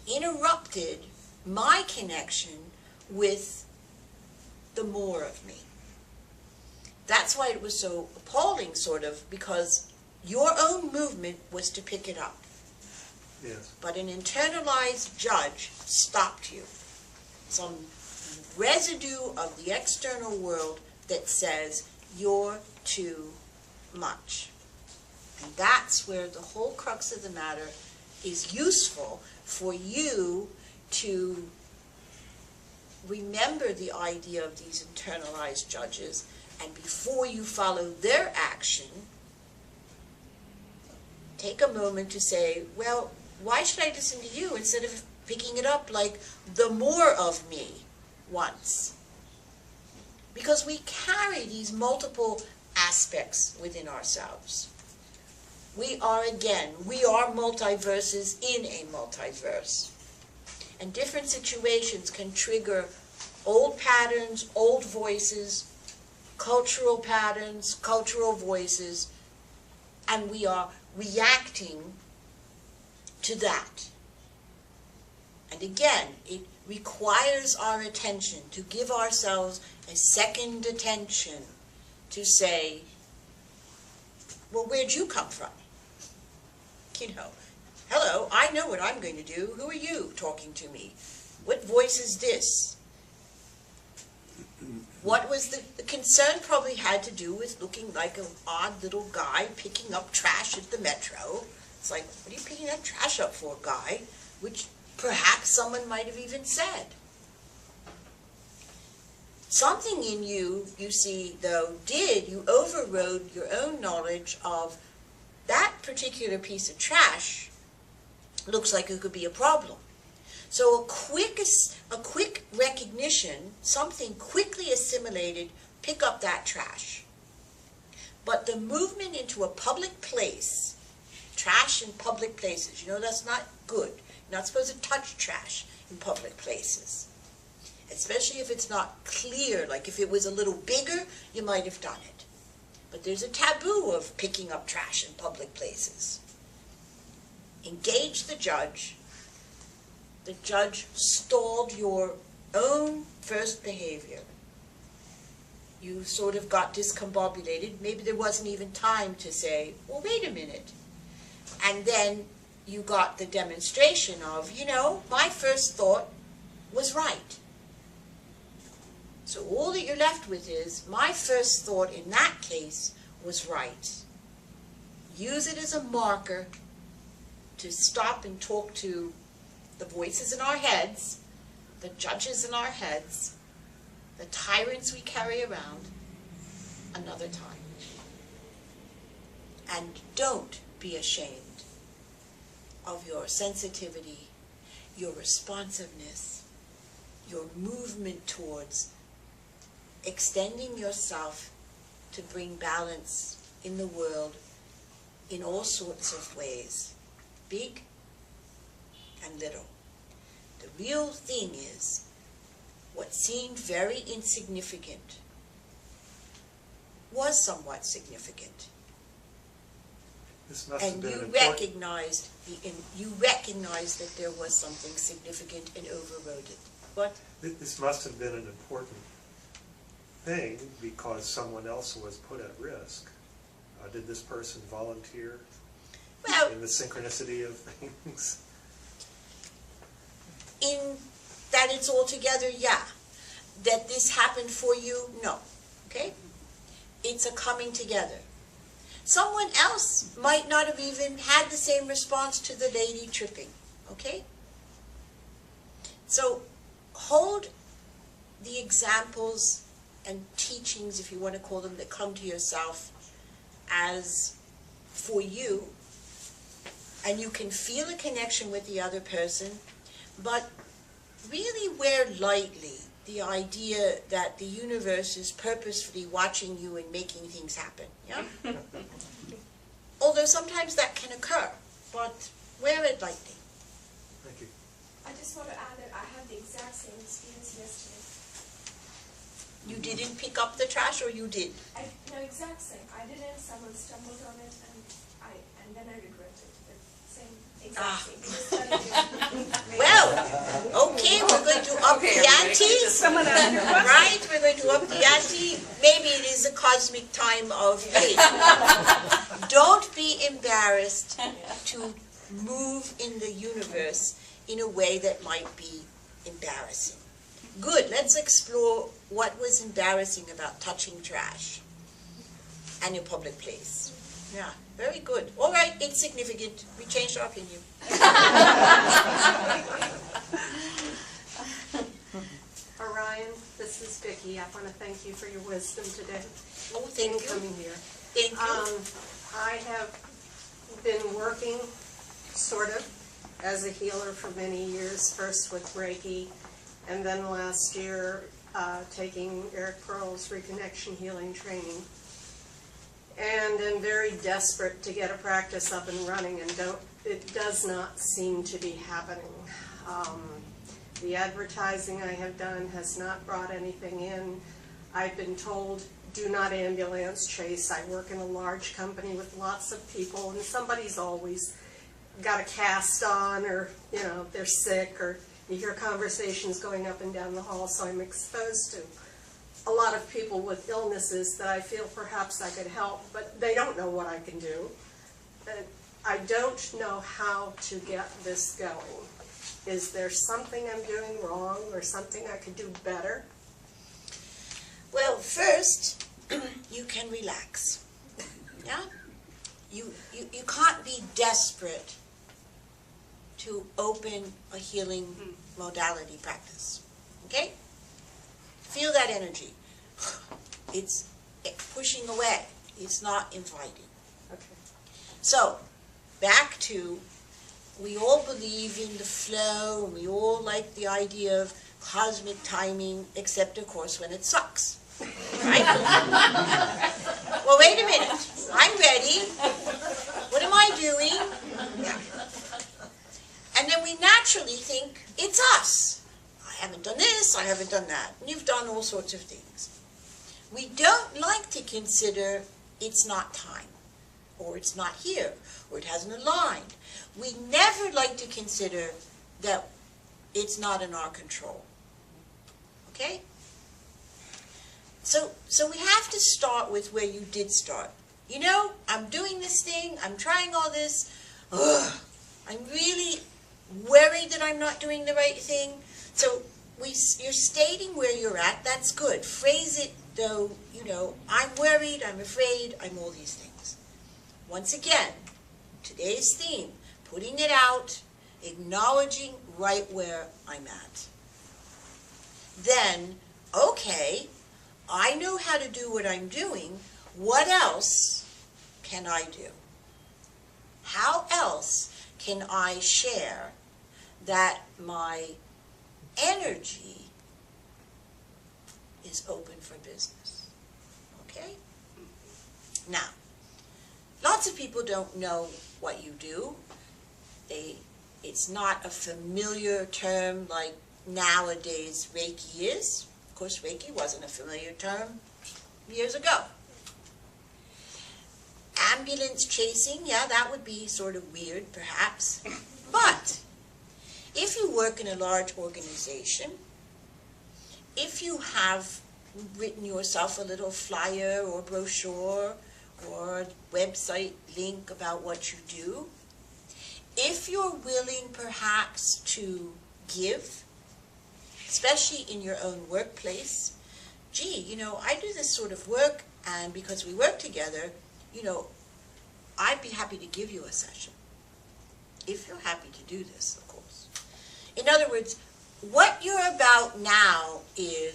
interrupted my connection with the more of me. That's why it was so appalling, sort of, because your own movement was to pick it up. Yes. But an internalized judge stopped you. Some residue of the external world that says you're too much. And that's where the whole crux of the matter is useful for you to remember the idea of these internalized judges, and before you follow their action, take a moment to say, well, why should I listen to you instead of picking it up like the more of me wants? Because we carry these multiple aspects within ourselves. We are multiverses in a multiverse. And different situations can trigger old patterns, old voices, cultural patterns, cultural voices, and we are reacting to that. And again, it requires our attention to give ourselves a second attention to say, well, where'd you come from? You know, hello, I know what I'm going to do. Who are you talking to me? What voice is this? What was the concern probably had to do with looking like an odd little guy picking up trash at the metro. It's like, what are you picking that trash up for, guy? Which perhaps someone might have even said. Something in you, you see, though, you overrode your own knowledge of that particular piece of trash looks like it could be a problem. So a quick recognition, something quickly assimilated, pick up that trash. But the movement into a public place, trash in public places, you know that's not good. You're not supposed to touch trash in public places. Especially if it's not clear, like if it was a little bigger, you might have done it. But there's a taboo of picking up trash in public places. Engage the judge. The judge stalled your own first behavior. You sort of got discombobulated. Maybe there wasn't even time to say, well, wait a minute. And then you got the demonstration of, you know, my first thought was right. So all that you're left with is, my first thought in that case was right. Use it as a marker to stop and talk to the voices in our heads, the judges in our heads, the tyrants we carry around, another time. And don't be ashamed of your sensitivity, your responsiveness, your movement towards extending yourself to bring balance in the world in all sorts of ways, big and little. The real thing is, what seemed very insignificant was somewhat significant. This must And have been you recognized that there was something significant and overrode it. What? This must have been an important thing because someone else was put at risk. Did this person volunteer in the synchronicity of things? In that it's all together, yeah. That this happened for you, no. Okay? It's a coming together. Someone else might not have even had the same response to the lady tripping. Okay? So hold the examples and teachings, if you want to call them, that come to yourself as for you, and you can feel a connection with the other person, but really wear lightly the idea that the universe is purposefully watching you and making things happen. Yeah? Although sometimes that can occur, but wear it lightly. Thank you. I just want to add that I had the exact same experience yesterday. You didn't pick up the trash, or you did? No, exact same. I didn't. Someone stumbled on it, and then I regretted it. Same, exact same. Well, someone ask a question. Right? We're going to up the ante. Maybe it is a cosmic time of faith. Don't be embarrassed to move in the universe in a way that might be embarrassing. Good. Let's explore what was embarrassing about touching trash and a public place. Yeah, very good. All right, it's significant. We changed our opinion. Orion, this is Vicki. I want to thank you for your wisdom today. Oh, thank you. Coming here. Thank you. I have been working, sort of, as a healer for many years, first with Reiki, and then last year taking Eric Pearl's Reconnection Healing Training. And am very desperate to get a practice up and running, and it does not seem to be happening. The advertising I have done has not brought anything in. I've been told, do not ambulance chase. I work in a large company with lots of people, and somebody's always got a cast on, or they're sick, or you hear conversations going up and down the hall, so I'm exposed to a lot of people with illnesses that I feel perhaps I could help, but they don't know what I can do. I don't know how to get this going. Is there something I'm doing wrong, or something I could do better? Well, first, you can relax. Yeah? You can't be desperate to open a healing modality practice. Okay? Feel that energy. It's pushing away. It's not inviting. Okay. So, back to, we all believe in the flow, and we all like the idea of cosmic timing, except, of course, when it sucks. Right? Well, wait a minute. I'm ready. What am I doing? Yeah. And then we naturally think, it's us. I haven't done this, I haven't done that. And you've done all sorts of things. We don't like to consider it's not time, or it's not here, or it hasn't aligned. We never like to consider that it's not in our control. Okay? So we have to start with where you did start. I'm doing this thing, I'm trying all this, I'm really worried that I'm not doing the right thing. So you're stating where you're at, that's good. Phrase it though, I'm worried, I'm afraid, I'm all these things. Once again, today's theme, putting it out, acknowledging right where I'm at. Then, okay, I know how to do what I'm doing, what else can I do? How else can I share that my energy is open for business? Okay? Now, lots of people don't know what you do. It's not a familiar term like nowadays Reiki is. Of course, Reiki wasn't a familiar term years ago. Ambulance chasing, yeah, that would be sort of weird, perhaps. But if you work in a large organization, if you have written yourself a little flyer or brochure or a website link about what you do, if you're willing perhaps to give, especially in your own workplace, gee, I do this sort of work, and because we work together, I'd be happy to give you a session. If you're happy to do this, of course. In other words, what you're about now is